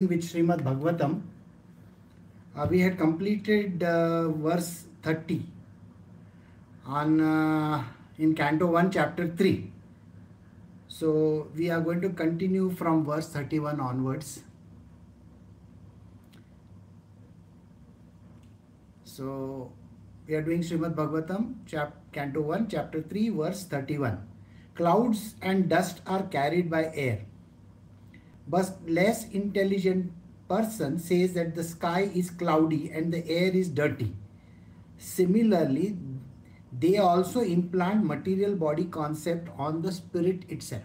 with Srimad Bhagavatam. We had completed verse 30 on in Canto 1, Chapter 3. So we are going to continue from verse 31 onwards. So we are doing Srimad Bhagavatam, Canto 1, Chapter 3, verse 31. Clouds and dust are carried by air, but less intelligent person says that the sky is cloudy and the air is dirty. Similarly, they also implant material body concept on the spirit itself.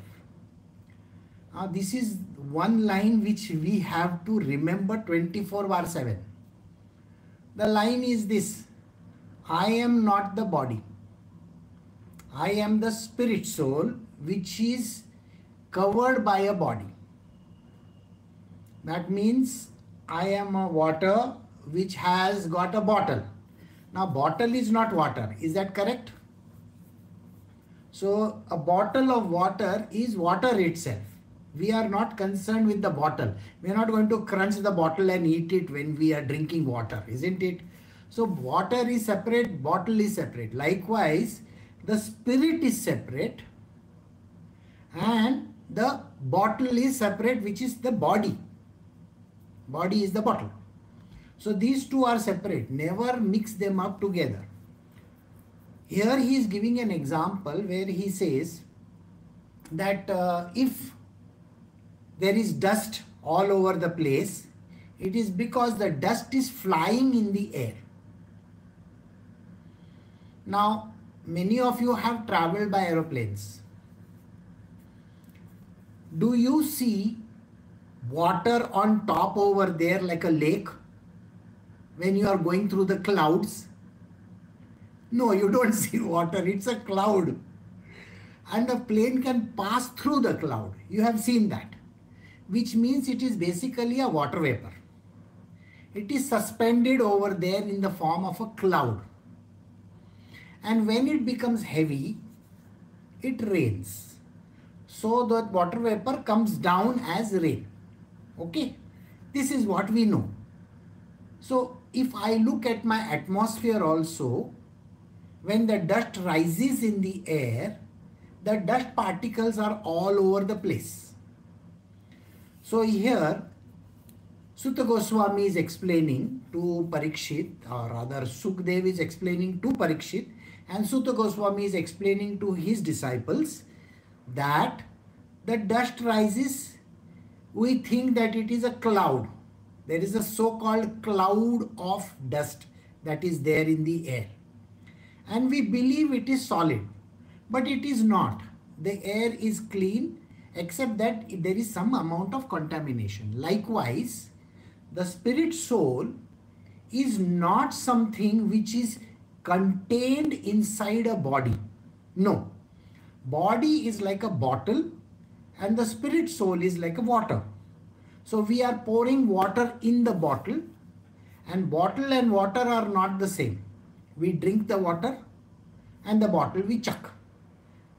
This is one line which we have to remember 24/7. The line is this: I am not the body. I am the spirit soul which is covered by a body. That means I am a water which has got a bottle. Now bottle is not water. Is that correct? So a bottle of water is water itself. We are not concerned with the bottle. We are not going to crunch the bottle and eat it when we are drinking water, isn't it? So water is separate, bottle is separate. Likewise, the spirit is separate and the bottle is separate, which is the body. Body is the bottle. So these two are separate. Never mix them up together. Here he is giving an example where he says that if there is dust all over the place, it is because the dust is flying in the air. Now, many of you have traveled by aeroplanes. Do you see water on top over there like a lake when you are going through the clouds? No, you don't see water. It's a cloud. And a plane can pass through the cloud. You have seen that. Which means it is basically a water vapor. It is suspended over there in the form of a cloud. And when it becomes heavy, it rains. So the water vapor comes down as rain. Okay, this is what we know. So if I look at my atmosphere also, when the dust rises in the air, the dust particles are all over the place. So here Sutta Goswami is explaining to Parikshit, or rather Sukdev is explaining to Parikshit, and Sutta Goswami is explaining to his disciples that the dust rises. We think that it is a cloud. There is a so-called cloud of dust that is there in the air. And we believe it is solid, but it is not. The air is clean, except that there is some amount of contamination. Likewise, the spirit soul is not something which is contained inside a body. No. Body is like a bottle and the spirit soul is like a water. So we are pouring water in the bottle, and bottle and water are not the same. We drink the water and the bottle we chuck.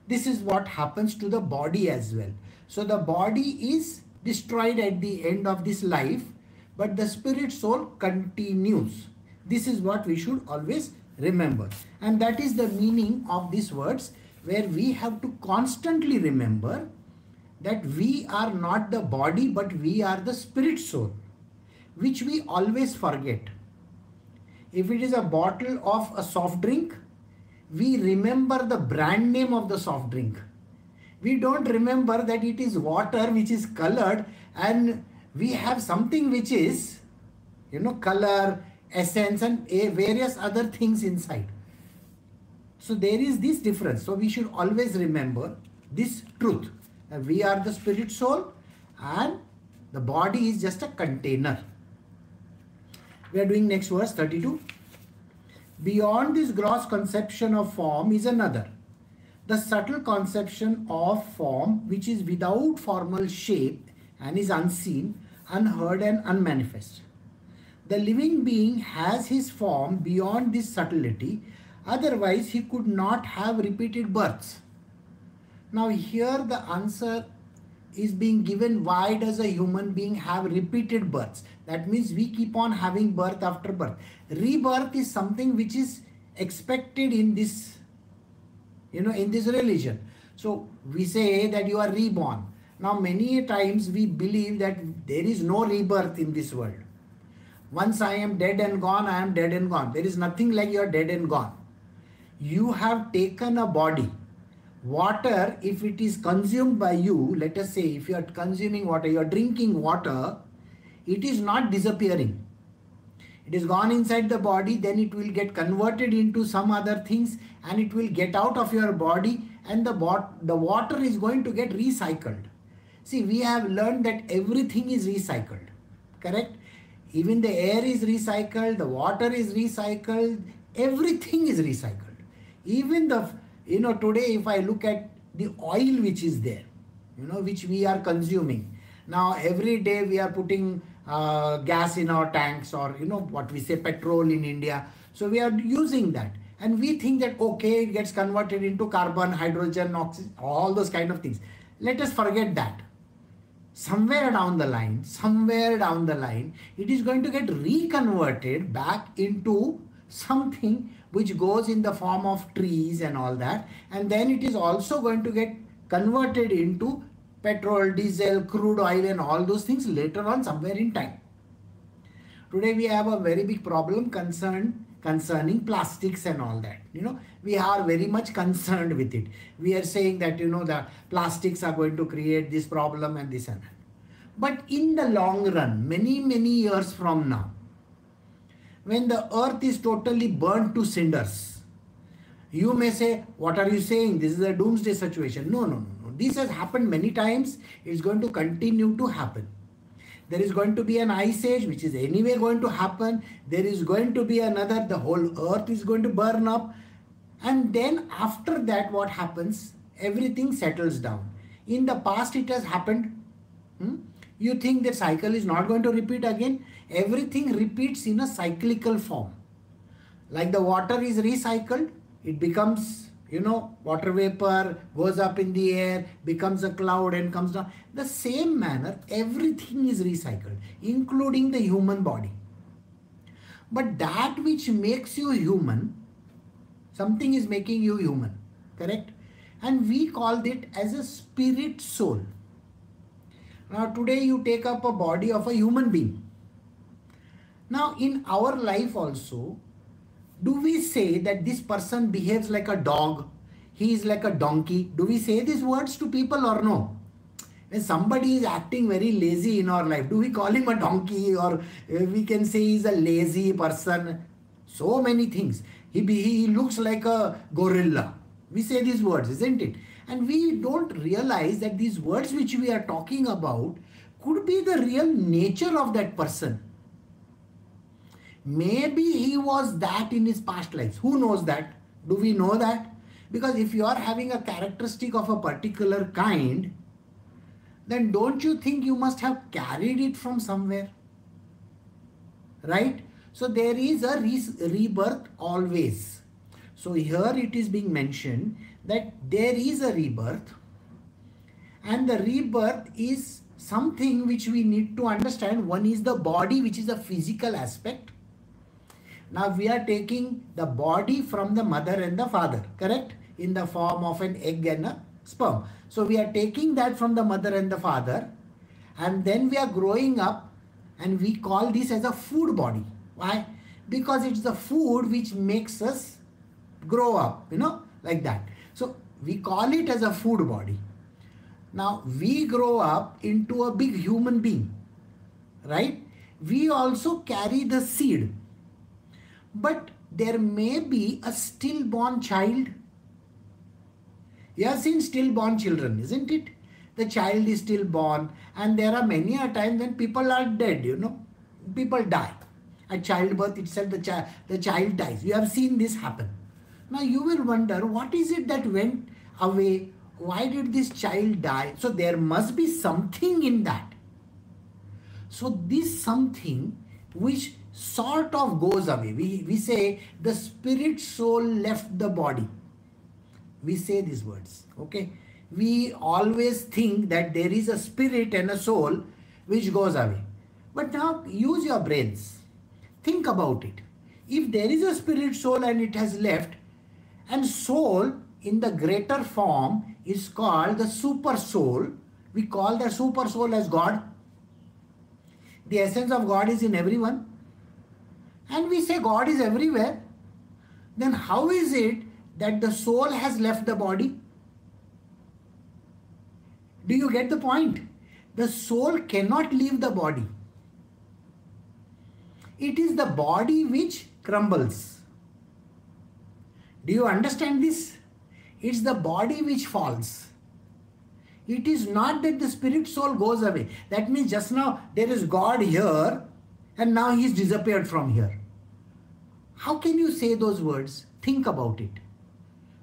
This is what happens to the body as well. So the body is destroyed at the end of this life, but the spirit soul continues. This is what we should always remember. And that is the meaning of these words, where we have to constantly remember that we are not the body, but we are the spirit soul, which we always forget. If it is a bottle of a soft drink, we remember the brand name of the soft drink. We don't remember that it is water which is colored, and we have something which is, color, essence and various other things inside. So there is this difference. So we should always remember this truth. We are the spirit soul and the body is just a container. We are doing next verse 32. Beyond this gross conception of form is another, the subtle conception of form which is without formal shape and is unseen, unheard and unmanifest. The living being has his form beyond this subtlety, otherwise he could not have repeated births. Now here the answer is being given, why does a human being have repeated births? That means we keep on having birth after birth. Rebirth is something which is expected in this, in this religion. So we say that you are reborn. Now many times we believe that there is no rebirth in this world. Once I am dead and gone, I am dead and gone. There is nothing like you are dead and gone. You have taken a body. Water, if it is consumed by you, let us say if you are consuming water, you are drinking water, it is not disappearing. It is gone inside the body, then it will get converted into some other things and it will get out of your body, and the water is going to get recycled. See, we have learned that everything is recycled, correct? Even the air is recycled, the water is recycled, everything is recycled. Even the, today if I look at the oil which is there, which we are consuming. Now every day we are putting gas in our tanks, or what we say petrol in India. So we are using that. And we think that, okay, it gets converted into carbon, hydrogen, oxygen, all those kind of things. Let us forget that. Somewhere down the line, it is going to get reconverted back into something which goes in the form of trees and all that. And then it is also going to get converted into petrol, diesel, crude oil and all those things later on somewhere in time. Today we have a very big problem concerning plastics and all that. We are very much concerned with it. We are saying that, the plastics are going to create this problem and this and that. But in the long run, many, many years from now, when the earth is totally burnt to cinders, you may say, what are you saying? This is a doomsday situation. No. This has happened many times. It's going to continue to happen. There is going to be an ice age, which is anyway going to happen. There is going to be another, the whole earth is going to burn up. And then after that, what happens? Everything settles down. In the past, it has happened. You think the cycle is not going to repeat again? Everything repeats in a cyclical form. Like the water is recycled, it becomes, water vapor, goes up in the air, becomes a cloud and comes down. The same manner, everything is recycled, including the human body. But that which makes you human, something is making you human, correct? And we call it as a spirit soul. Now today you take up a body of a human being. Now in our life also, do we say that this person behaves like a dog, he is like a donkey? Do we say these words to people or no? When somebody is acting very lazy in our life, do we call him a donkey, or we can say he's a lazy person? So many things. He looks like a gorilla. We say these words, isn't it? And we don't realize that these words which we are talking about could be the real nature of that person. Maybe he was that in his past lives. Who knows that? Do we know that? Because if you are having a characteristic of a particular kind, then don't you think you must have carried it from somewhere? Right? So there is a rebirth always. So here it is being mentioned that there is a rebirth, and the rebirth is something which we need to understand. One is the body, which is a physical aspect. Now we are taking the body from the mother and the father, correct? In the form of an egg and a sperm. So we are taking that from the mother and the father, and then we are growing up, and we call this as a food body. Why? Because it's the food which makes us grow up, like that. So we call it as a food body. Now we grow up into a big human being, right? We also carry the seed. But there may be a stillborn child. You have seen stillborn children, isn't it? The child is stillborn, and there are many a time when people are dead, People die. At childbirth itself, the child dies. You have seen this happen. Now you will wonder, what is it that went away? Why did this child die? So there must be something in that. So this something which sort of goes away. We say the spirit soul left the body. We say these words, okay? we always think that there is a spirit and a soul which goes away. But now use your brains. Think about it. If there is a spirit soul and it has left, and soul in the greater form is called the super soul, we call the super soul as God. The essence of God is in everyone. And we say God is everywhere. Then how is it that the soul has left the body? Do you get the point? The soul cannot leave the body. It is the body which crumbles. Do you understand this? It's the body which falls. It is not that the spirit soul goes away. That means just now there is God here and now he's disappeared from here. How can you say those words? Think about it.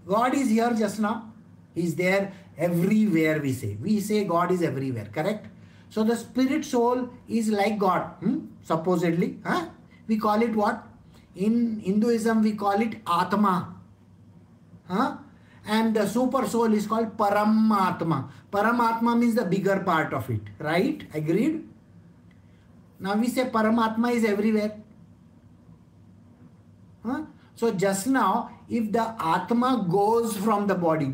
God is here just now. He's there everywhere, we say. We say God is everywhere, correct? So the spirit soul is like God, supposedly. We call it what? In Hinduism, we call it Atma. And the super soul is called Paramatma. Paramatma means the bigger part of it, right? Agreed? Now we say Paramatma is everywhere. So just now, if the Atma goes from the body,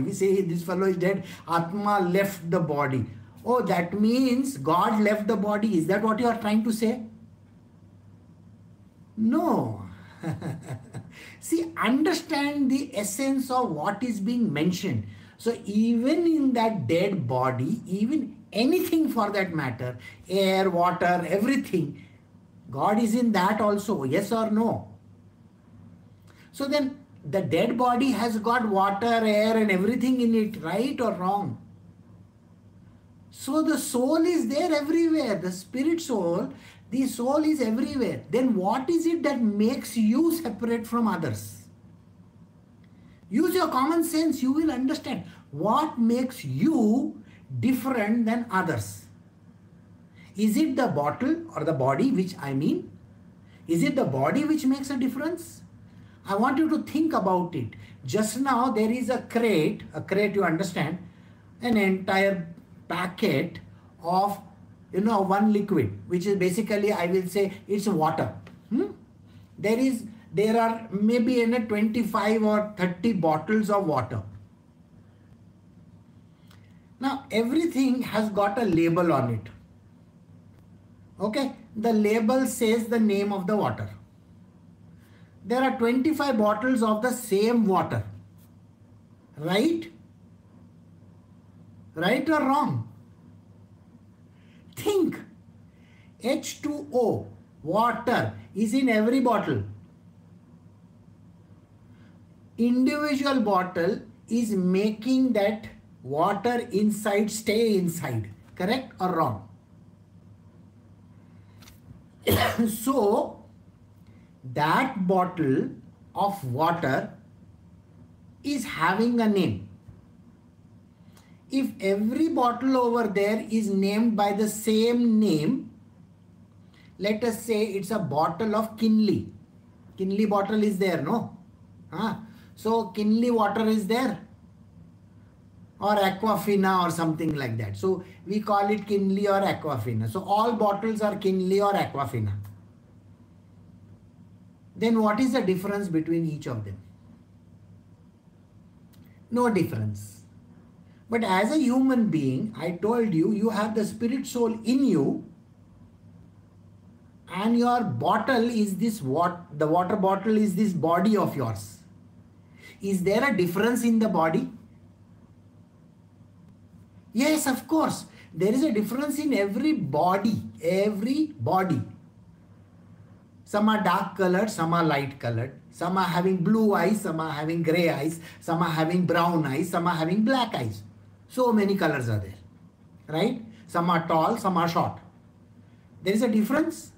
we say this fellow is dead, Atma left the body. Oh, that means God left the body. Is that what you are trying to say? No. See, understand the essence of what is being mentioned. So even in that dead body, even anything for that matter, air, water, everything, God is in that also, yes or no? So then the dead body has got water, air and everything in it, right or wrong? So the soul is there everywhere, the spirit soul, the soul is everywhere. Then what is it that makes you separate from others? Use your common sense, you will understand what makes you different than others. Is it the bottle or the body, which I mean? Is it the body which makes a difference? I want you to think about it. Just now there is a crate you understand, an entire packet of one liquid, which is basically, I will say, it's water. There are maybe 25 or 30 bottles of water. Now everything has got a label on it. Okay, the label says the name of the water. There are 25 bottles of the same water. Right? Right or wrong? Think. H2O, water, is in every bottle. Individual bottle is making that water inside stay inside. Correct or wrong? So, that bottle of water is having a name. If every bottle over there is named by the same name, let us say it's a bottle of Kinley. Kinley bottle is there, no? So Kinley water is there, or Aquafina or something like that. So we call it Kinley or Aquafina. So all bottles are Kinley or Aquafina. Then what is the difference between each of them? No difference. But as a human being, I told you, you have the spirit soul in you, and your bottle is this, the water bottle is this body of yours. Is there a difference in the body? Yes, of course. There is a difference in every body. Every body. Some are dark colored, some are light colored. Some are having blue eyes, some are having gray eyes, some are having brown eyes, some are having black eyes. So many colors are there. Right? Some are tall, some are short. There is a difference.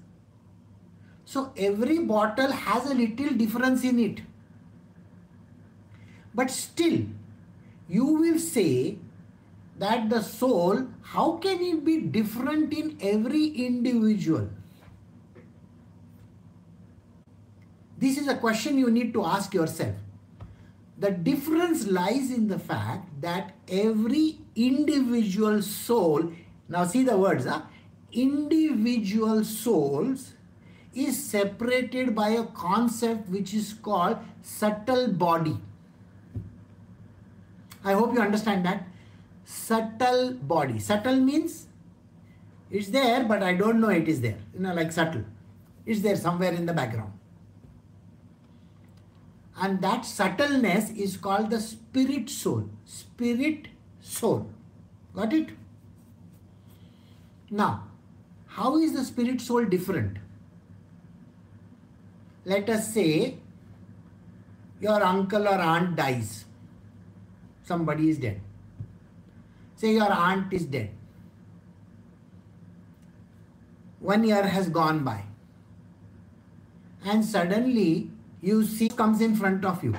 So every bottle has a little difference in it. But still, you will say that the soul, how can it be different in every individual? This is a question you need to ask yourself. The difference lies in the fact that every individual soul, now see the words, individual souls is separated by a concept which is called subtle body. I hope you understand that. Subtle body. Subtle means it's there, but I don't know it is there. Like subtle. It's there somewhere in the background. And that subtleness is called the spirit soul. Spirit soul. Got it? Now, how is the spirit soul different? Let us say your uncle or aunt dies. Somebody is dead. Say your aunt is dead. 1 year has gone by. And suddenly you see comes in front of you.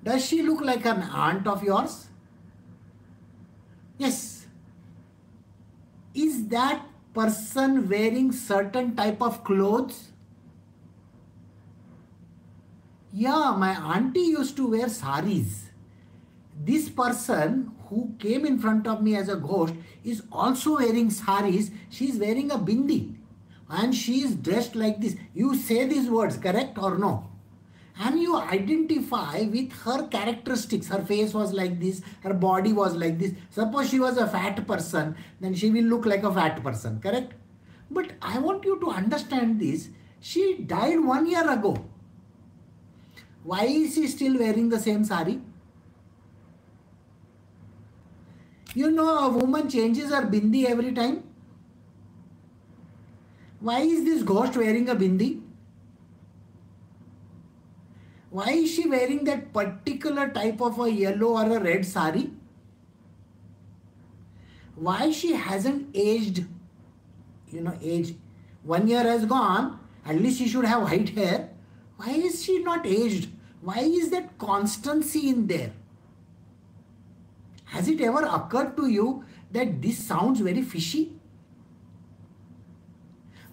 Does she look like an aunt of yours? Yes. Is that person wearing certain type of clothes? Yeah, my auntie used to wear saris. This person who came in front of me as a ghost is also wearing saris. She is wearing a bindi. And she is dressed like this. You say these words, correct or no? And you identify with her characteristics. Her face was like this. Her body was like this. Suppose she was a fat person, then she will look like a fat person, correct? But I want you to understand this. She died 1 year ago. Why is she still wearing the same sari? You know, a woman changes her bindi every time. Why is this ghost wearing a bindi? Why is she wearing that particular type of a yellow or a red sari? Why she hasn't aged? Age. 1 year has gone. At least she should have white hair. Why is she not aged? Why is that constancy in there? Has it ever occurred to you that this sounds very fishy?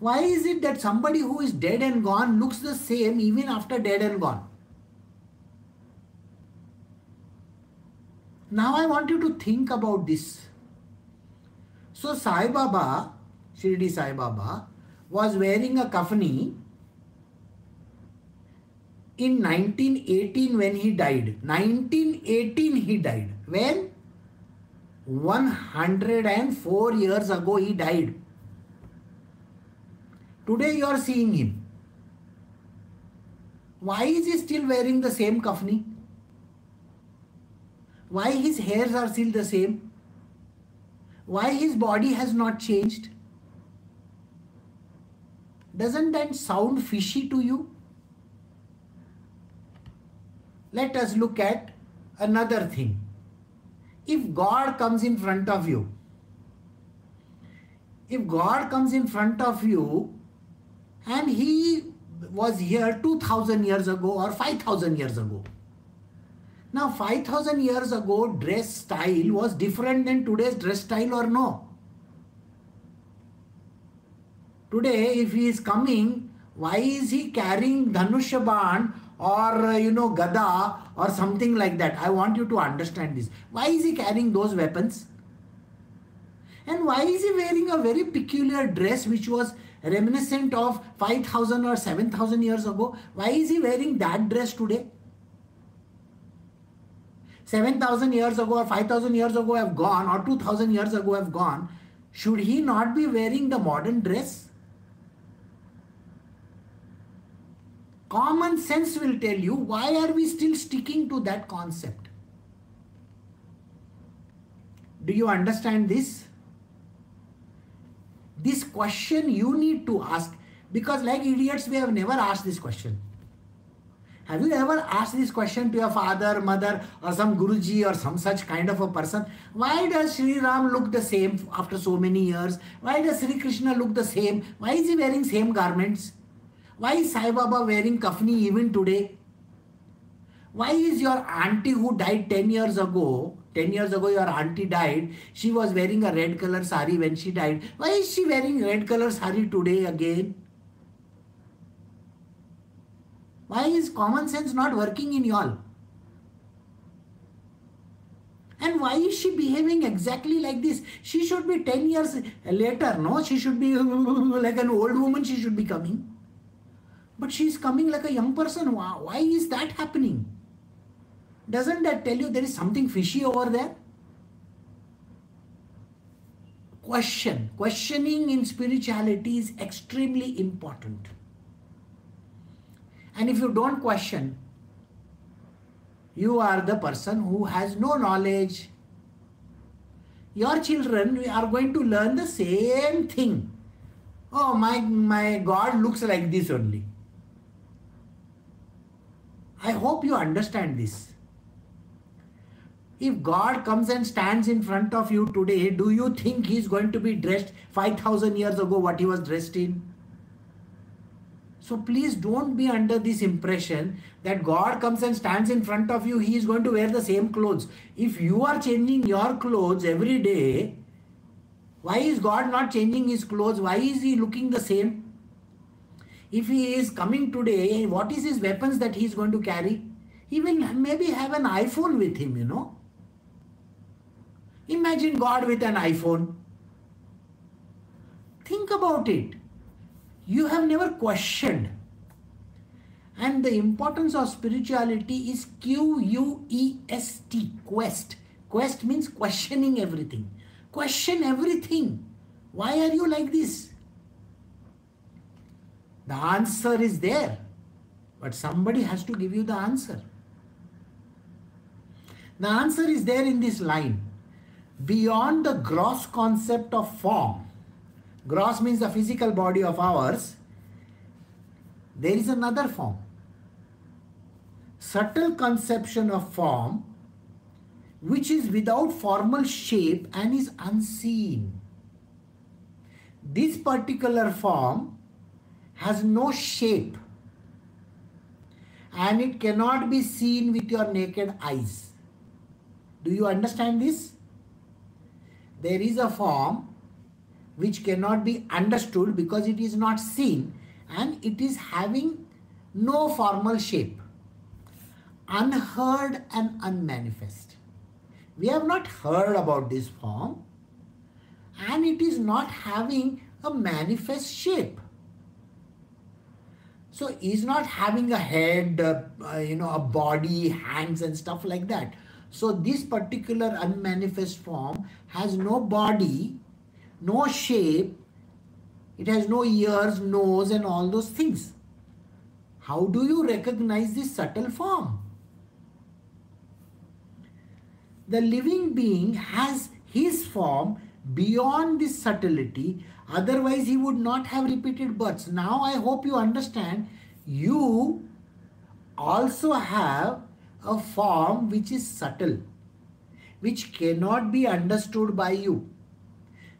Why is it that somebody who is dead and gone looks the same even after dead and gone? Now I want you to think about this. So Sai Baba, Shirdi Sai Baba, was wearing a kafani in 1918 when he died. 1918 he died. When? 104 years ago he died. Today you are seeing him. Why is he still wearing the same kafni? Why his hairs are still the same? Why his body has not changed? Doesn't that sound fishy to you? Let us look at another thing. If God comes in front of you, and he was here 2000 years ago or 5000 years ago. Now 5000 years ago dress style was different than today's dress style or no? Today if he is coming, why is he carrying Dhanushyaban or Gada or something like that? I want you to understand this. Why is he carrying those weapons? And why is he wearing a very peculiar dress which was reminiscent of 5000 or 7000 years ago? Why is he wearing that dress today? 7000 years ago or 5000 years ago have gone or 2000 years ago have gone. Should he not be wearing the modern dress? Common sense will tell you, why are we still sticking to that concept? Do you understand this? This question you need to ask, because like idiots we have never asked this question. Have you ever asked this question to your father, mother or some Guruji or some such kind of a person? Why does Sri Ram look the same after so many years? Why does Sri Krishna look the same? Why is he wearing same garments? Why is Sai Baba wearing kafni even today? Why is your auntie who died 10 years ago your auntie died, she was wearing a red color sari when she died. Why is she wearing red color sari today again? Why is common sense not working in y'all? And why is she behaving exactly like this? She should be 10 years later, no? She should be like an old woman, she should be coming. But she is coming like a young person. Why is that happening? Doesn't that tell you there is something fishy over there? Questioning in spirituality is extremely important. And if you don't question, you are the person who has no knowledge. Your children are going to learn the same thing. Oh, my God looks like this only. I hope you understand this. If God comes and stands in front of you today, do you think he is going to be dressed 5,000 years ago what he was dressed in? So please don't be under this impression that God comes and stands in front of you, he is going to wear the same clothes. If you are changing your clothes every day, why is God not changing his clothes? Why is he looking the same? If he is coming today, what is his weapons that he is going to carry? He will maybe have an iPhone with him, you know. Imagine God with an iPhone. Think about it. You have never questioned. And the importance of spirituality is Q-U-E-S-T, quest. Quest means questioning everything. Question everything. Why are you like this? The answer is there, but somebody has to give you the answer. The answer is there in this line. Beyond the gross concept of form, gross means the physical body of ours, there is another form. Subtle conception of form, which is without formal shape and is unseen. This particular form has no shape and it cannot be seen with your naked eyes. Do you understand this? There is a form which cannot be understood because it is not seen and it is having no formal shape. Unheard and unmanifest. We have not heard about this form and it is not having a manifest shape. So he is not having a head, a body, hands and stuff like that. So this particular unmanifest form has no body, no shape, it has no ears, nose and all those things. How do you recognize this subtle form? The living being has his form beyond this subtlety, otherwise he would not have repeated births. Now I hope you understand, you also have a form which is subtle, which cannot be understood by you.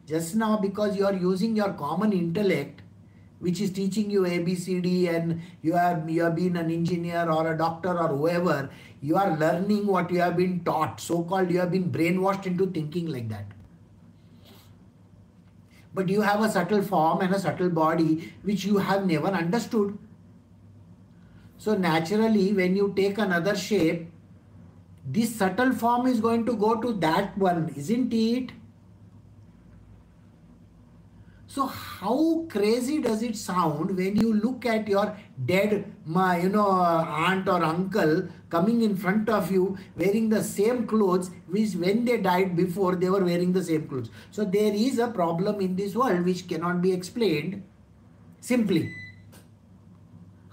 Just now, because you are using your common intellect, which is teaching you ABCD and you have been an engineer or a doctor or whoever, you are learning what you have been taught. So-called you have been brainwashed into thinking like that. But you have a subtle form and a subtle body which you have never understood. So naturally, when you take another shape, this subtle form is going to go to that one, isn't it? So how crazy does it sound when you look at your dead aunt or uncle coming in front of you wearing the same clothes which when they died before they were wearing the same clothes. So there is a problem in this world which cannot be explained simply.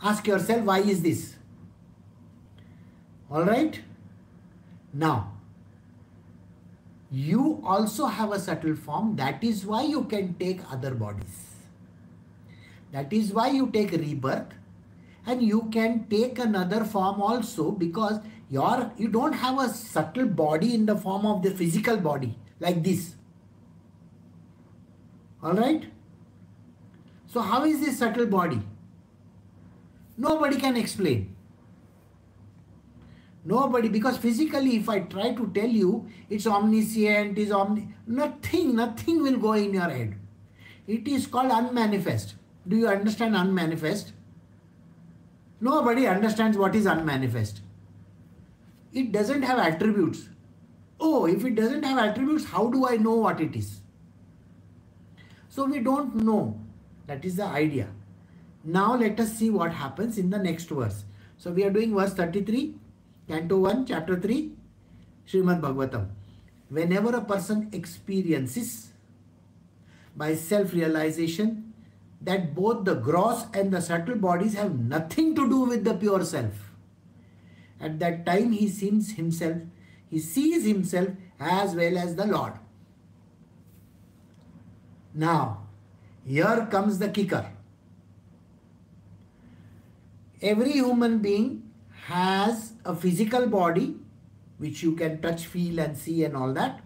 Ask yourself, why is this? All right? Now, you also have a subtle form. That is why you can take other bodies. That is why you take rebirth. And you can take another form also because you don't have a subtle body in the form of the physical body like this. All right? So how is this subtle body? Nobody can explain. Nobody, because physically if I try to tell you it's omniscient, nothing will go in your head. It is called unmanifest. Do you understand unmanifest? Nobody understands what is unmanifest. It doesn't have attributes. Oh, if it doesn't have attributes, how do I know what it is? So we don't know. That is the idea. Now let us see what happens in the next verse. So we are doing verse 33, Canto 1, Chapter 3, Srimad Bhagavatam. Whenever a person experiences by self-realization that both the gross and the subtle bodies have nothing to do with the pure self, at that time he sees himself as well as the Lord. Now, here comes the kicker. Every human being has a physical body which you can touch, feel and see and all that,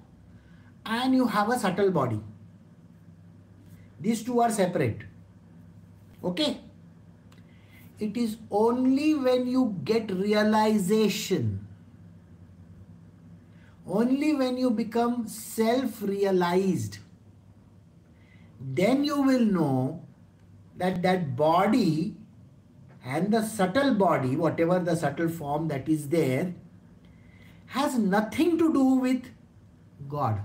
and you have a subtle body. These two are separate. Okay? It is only when you get realization, only when you become self-realized, then you will know that that body and the subtle body, whatever the subtle form that is there, has nothing to do with God,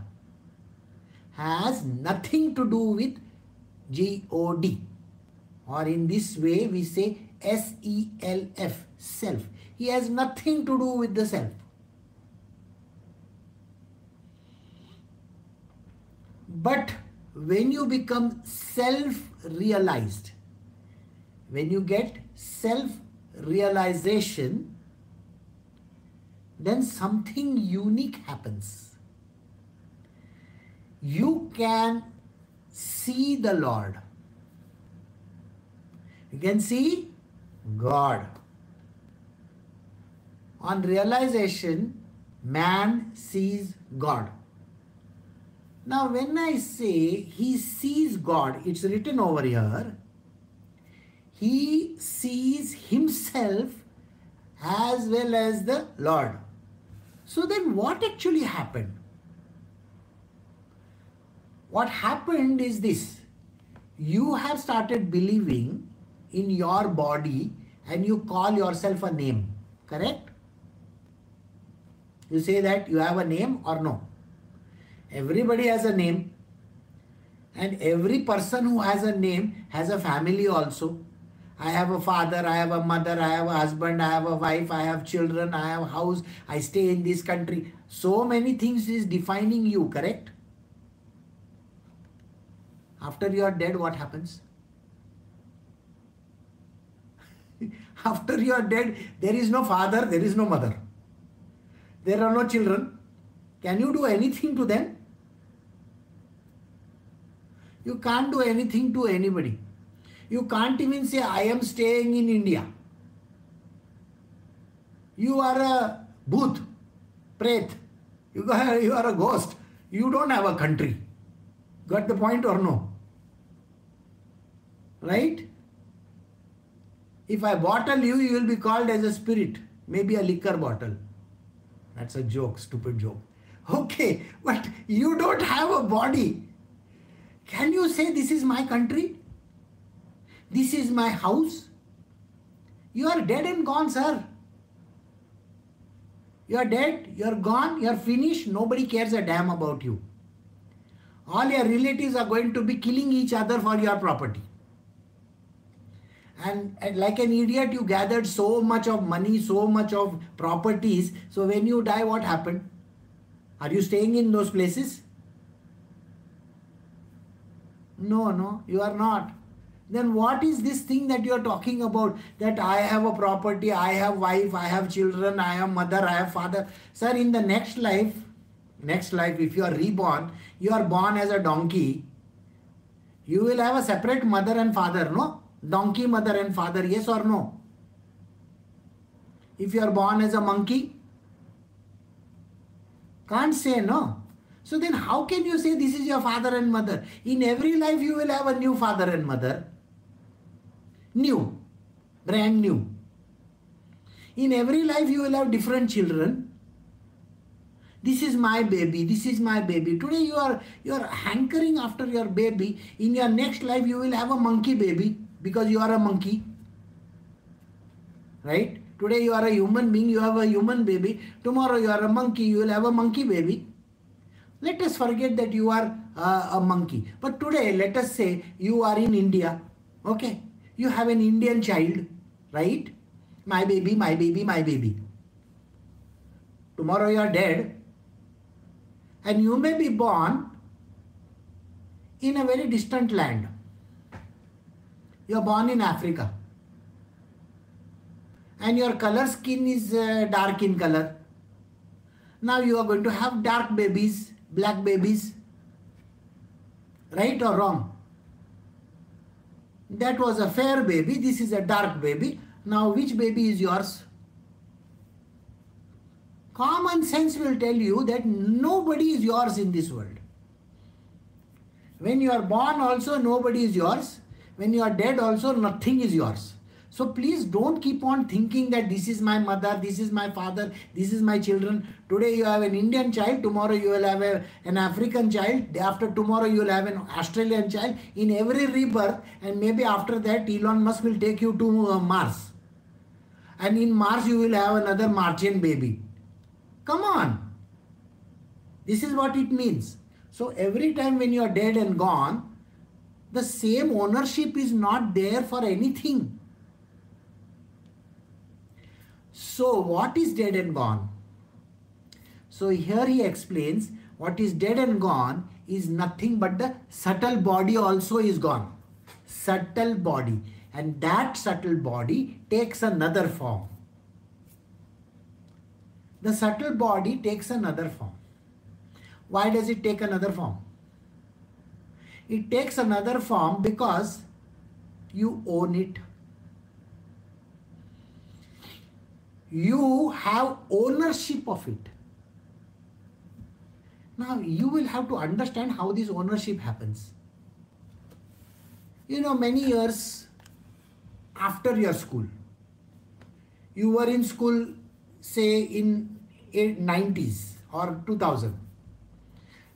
has nothing to do with God, or in this way we say self, self. He has nothing to do with the self. But when you become self-realized, when you get self-realization, then something unique happens. You can see the Lord. You can see God. On realization, man sees God. Now when I say he sees God, it's written over here, he sees himself as well as the Lord. So then what actually happened? What happened is this. You have started believing in your body and you call yourself a name, correct? You say that you have a name or no? Everybody has a name, and every person who has a name has a family also. I have a father, I have a mother, I have a husband, I have a wife, I have children, I have a house, I stay in this country. So many things is defining you, correct? After you are dead, what happens? After you are dead, there is no father, there is no mother. There are no children. Can you do anything to them? You can't do anything to anybody. You can't even say, I am staying in India. You are a bhoot, pret. You are a ghost. You don't have a country. Got the point or no? Right? If I bottle you, you will be called as a spirit. Maybe a liquor bottle. That's a joke, stupid joke. Okay, but you don't have a body. Can you say this is my country? This is my house? You are dead and gone, sir. You are dead, you are gone, you are finished. Nobody cares a damn about you. All your relatives are going to be killing each other for your property. And like an idiot, you gathered so much of money, so much of properties. So when you die, what happened? Are you staying in those places? No, you are not. Then what is this thing that you are talking about? That I have a property, I have wife, I have children, I have mother, I have father. Sir, in the next life, if you are reborn, you are born as a donkey. You will have a separate mother and father, no? Donkey, mother and father, yes or no? If you are born as a monkey, can't say no. So then how can you say this is your father and mother? In every life you will have a new father and mother. New. Brand new. In every life you will have different children. This is my baby. This is my baby. Today you are hankering after your baby. In your next life you will have a monkey baby because you are a monkey. right? Today you are a human being, you have a human baby. Tomorrow you are a monkey, you will have a monkey baby. Let us forget that you are a monkey. But today, let us say you are in India, okay? You have an Indian child, right? My baby, my baby, my baby. Tomorrow you are dead, and you may be born in a very distant land. You are born in Africa, and your color skin is dark in color. Now you are going to have dark babies, black babies, right or wrong? That was a fair baby, this is a dark baby. Now which baby is yours? Common sense will tell you that nobody is yours in this world. When you are born also nobody is yours. When you are dead also nothing is yours. So please don't keep on thinking that this is my mother, this is my father, this is my children. Today you have an Indian child, tomorrow you will have an African child, after tomorrow you will have an Australian child. In every rebirth, and maybe after that Elon Musk will take you to Mars. And in Mars you will have another Martian baby. Come on. This is what it means. So every time when you are dead and gone, the same ownership is not there for anything. So what is dead and gone? So here he explains what is dead and gone is nothing but the subtle body also is gone. Subtle body. And that subtle body takes another form. The subtle body takes another form. Why does it take another form? It takes another form because you own it. You have ownership of it. Now you will have to understand how this ownership happens. You know, many years after your school, you were in school, say in 90s or 2000.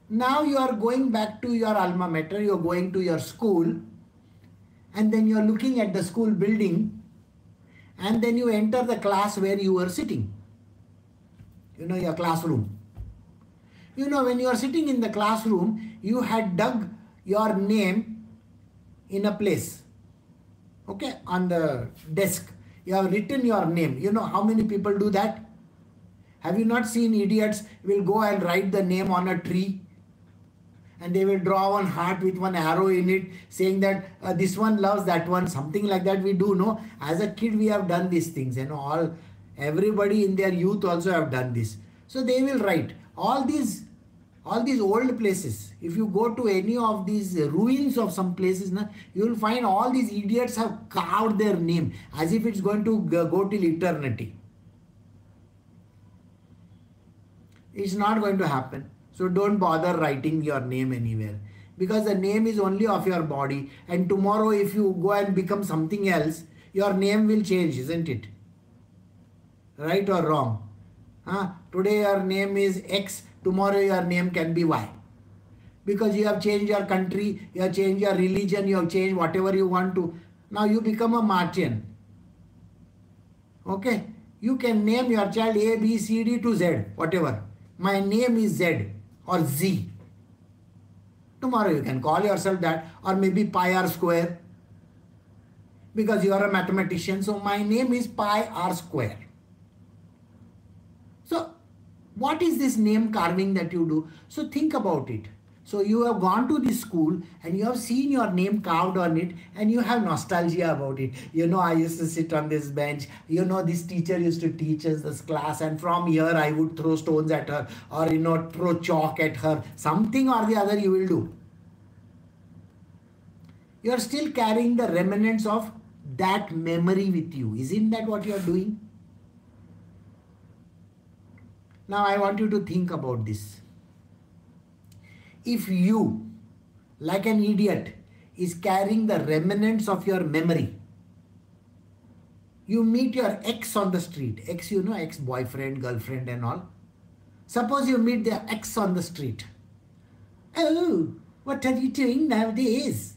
Now you are going back to your alma mater, you are going to your school, and then you are looking at the school building, and then you enter the class where you were sitting. You know, your classroom. You know, when you are sitting in the classroom, you had dug your name in a place. Okay, on the desk. You have written your name. You know how many people do that? Have you not seen idiots will go and write the name on a tree? And they will draw one heart with one arrow in it, saying that this one loves that one, something like that. We do know. As a kid, we have done these things. You know, everybody in their youth also have done this. So they will write all these old places. If you go to any of these ruins of some places, you will find all these idiots have carved their name as if it's going to go till eternity. It's not going to happen. So don't bother writing your name anywhere, because the name is only of your body, and tomorrow if you go and become something else, your name will change, isn't it? Right or wrong? Today your name is X, tomorrow your name can be Y. Because you have changed your country, you have changed your religion, you have changed whatever you want to. Now you become a Martian. Okay? You can name your child A, B, C, D to Z, whatever. My name is Z or Z. Tomorrow you can call yourself that, or maybe pi r square, because you are a mathematician. So my name is pi r square. So what is this name carving that you do? So think about it. So you have gone to this school and you have seen your name carved on it, and you have nostalgia about it. You know, I used to sit on this bench. You know, this teacher used to teach us this class, and from here I would throw stones at her, or, you know, throw chalk at her. Something or the other you will do. You are still carrying the remnants of that memory with you. Isn't that what you are doing? Now I want you to think about this. If you, like an idiot, is carrying the remnants of your memory, you meet your ex on the street. Ex, you know, ex-boyfriend, girlfriend and all. Suppose you meet the ex on the street. Oh, what are you doing nowadays?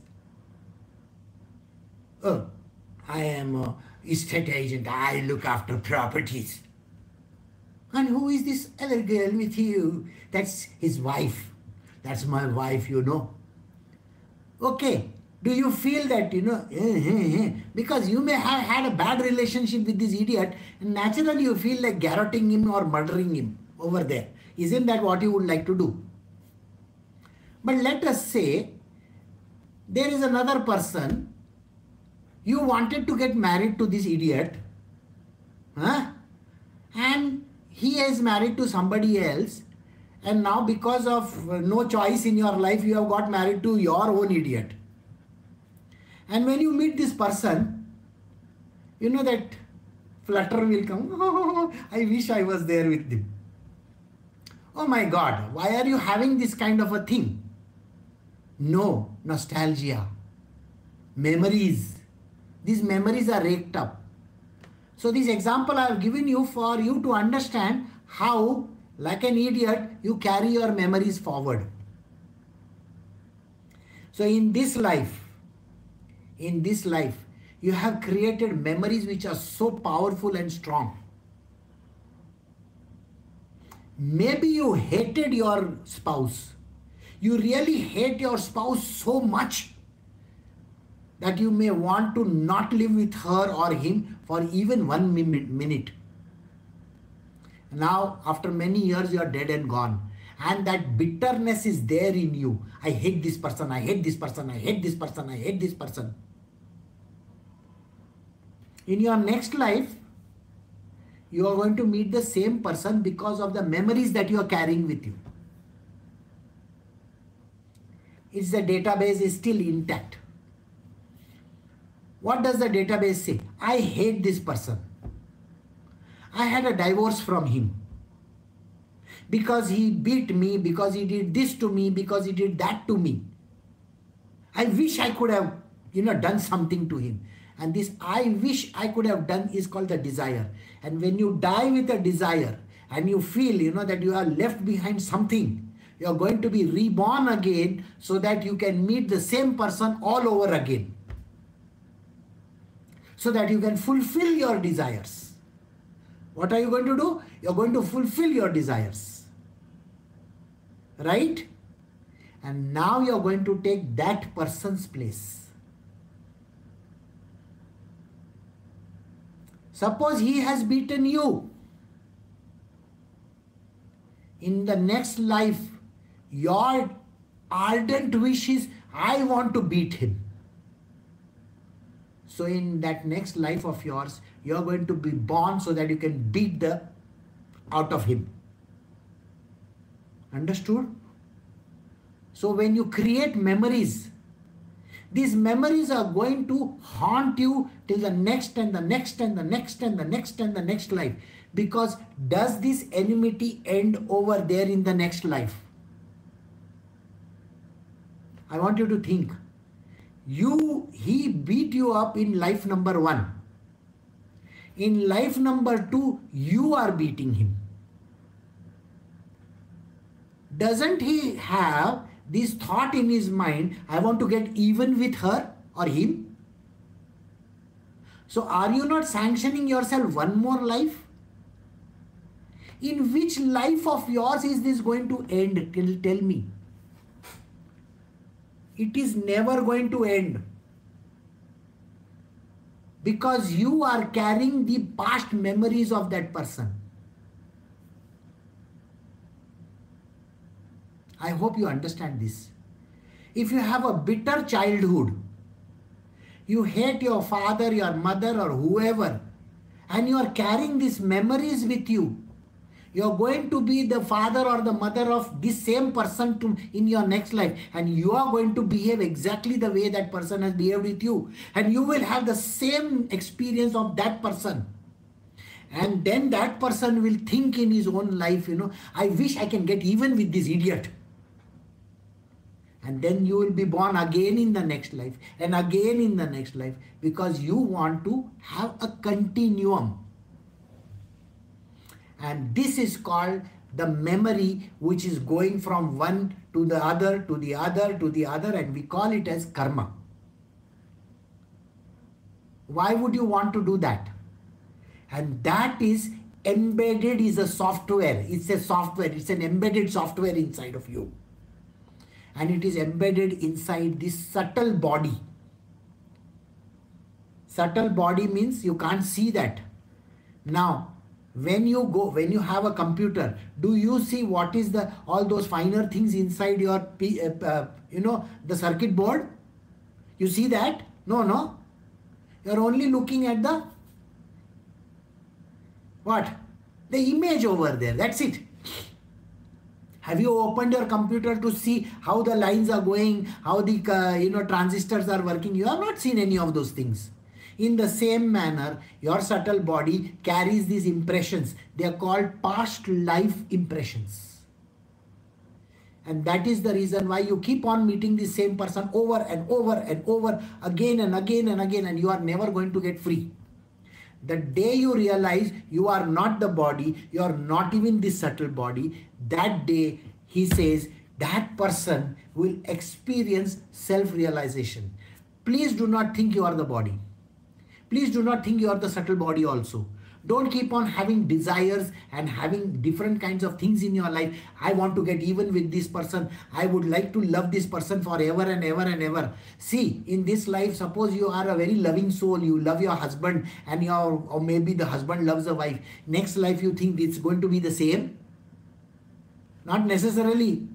Oh, I am estate agent, I look after properties. And who is this other girl with you? That's his wife. That's my wife, you know. Okay. Do you feel that, because you may have had a bad relationship with this idiot, and naturally you feel like garroting him or murdering him over there. Isn't that what you would like to do? But let us say there is another person. You wanted to get married to this idiot, and he is married to somebody else, and now because of no choice in your life, you have got married to your own idiot. And when you meet this person, you know that flutter will come. Oh, I wish I was there with him. Oh my God, why are you having this kind of a thing? No, nostalgia, memories. These memories are raked up. So this example I have given you for you to understand how, like an idiot, you carry your memories forward. So in this life, you have created memories which are so powerful and strong. Maybe you hated your spouse. You really hate your spouse so much that you may want to not live with her or him for even 1 minute. Now, after many years, you are dead and gone. And that bitterness is there in you. I hate this person, I hate this person, I hate this person, I hate this person. In your next life, you are going to meet the same person because of the memories that you are carrying with you. It's the database is still intact. What does the database say? I hate this person. I had a divorce from him because he beat me, because he did this to me, because he did that to me. I wish I could have, done something to him. And this I wish I could have done is called the desire. And when you die with a desire and you feel, that you are left behind something, you are going to be reborn again so that you can meet the same person all over again. So that you can fulfill your desires. What are you going to do? You're going to fulfill your desires. Right? And now you're going to take that person's place. Suppose he has beaten you. In the next life, your ardent wish is, I want to beat him. So in that next life of yours, you are going to be born so that you can beat the out of him. Understood? So when you create memories, these memories are going to haunt you till the next and the next and the next and the next and the next life. Because does this enmity end over there in the next life? I want you to think. He beat you up in life number 1. In life number 2, you are beating him. Doesn't he have this thought in his mind, I want to get even with her or him? So are you not sanctioning yourself one more life? In which life of yours is this going to end? Tell me. It is never going to end. Because you are carrying the past memories of that person. I hope you understand this. If you have a bitter childhood, you hate your father, your mother or whoever, and you are carrying these memories with you, you are going to be the father or the mother of this same person in your next life, and you are going to behave exactly the way that person has behaved with you, and you will have the same experience of that person. And then that person will think in his own life, I wish I can get even with this idiot. And then you will be born again in the next life and again in the next life, because you want to have a continuum. And this is called the memory, which is going from one to the other, to the other, to the other, and we call it as karma. Why would you want to do that? And that is embedded is a software. It's a software. It's an embedded software inside of you. And it is embedded inside this subtle body. Subtle body means you can't see that. Now, when you have a computer, do you see what is all those finer things inside your, the circuit board? You see that? No. You're only looking at the, what? The image over there. That's it. Have you opened your computer to see how the lines are going, how the transistors are working? You have not seen any of those things. In the same manner, your subtle body carries these impressions. They are called past life impressions. And that is the reason why you keep on meeting the same person over and over and over, again and again and again, and you are never going to get free. The day you realize you are not the body, you are not even the subtle body, that day, he says, that person will experience self-realization. Please do not think you are the body. Please do not think you are the subtle body also. Don't keep on having desires and having different kinds of things in your life. I want to get even with this person. I would like to love this person forever and ever and ever. See, in this life, suppose you are a very loving soul. You love your husband and or maybe the husband loves the wife. Next life you think it's going to be the same? Not necessarily.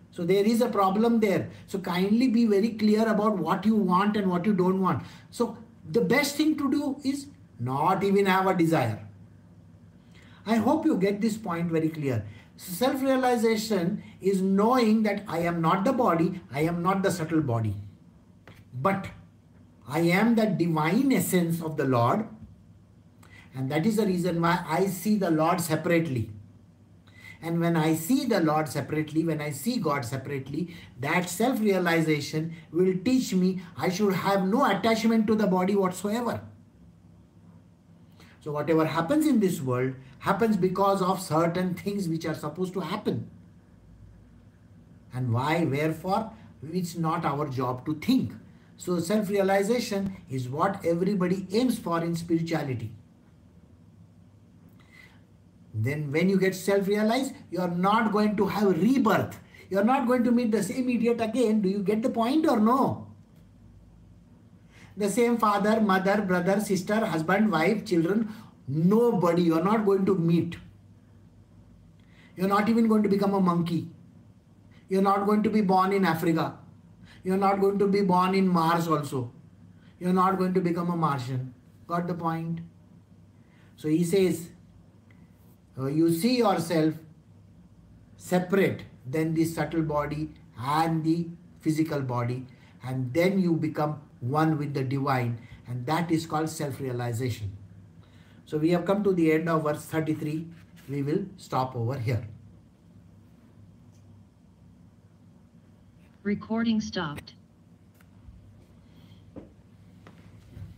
So there is a problem there. So kindly be very clear about what you want and what you don't want. So the best thing to do is not even have a desire. I hope you get this point very clear. Self-realization is knowing that I am not the body, I am not the subtle body, but I am the divine essence of the Lord. And that is the reason why I see the Lord separately. And when I see the Lord separately, when I see God separately, that self-realization will teach me I should have no attachment to the body whatsoever. So whatever happens in this world happens because of certain things which are supposed to happen. And why, wherefore, it's not our job to think. So self-realization is what everybody aims for in spirituality. Then when you get self-realized, you are not going to have rebirth. You are not going to meet the same idiot again. Do you get the point or no? The same father, mother, brother, sister, husband, wife, children, nobody you are not going to meet. You are not even going to become a monkey. You are not going to be born in Africa. You are not going to be born in Mars also. You are not going to become a Martian. Got the point? So he says, you see yourself separate than the subtle body and the physical body, and then you become one with the divine, and that is called self-realization. So we have come to the end of verse 33. We will stop over here. Recording stopped.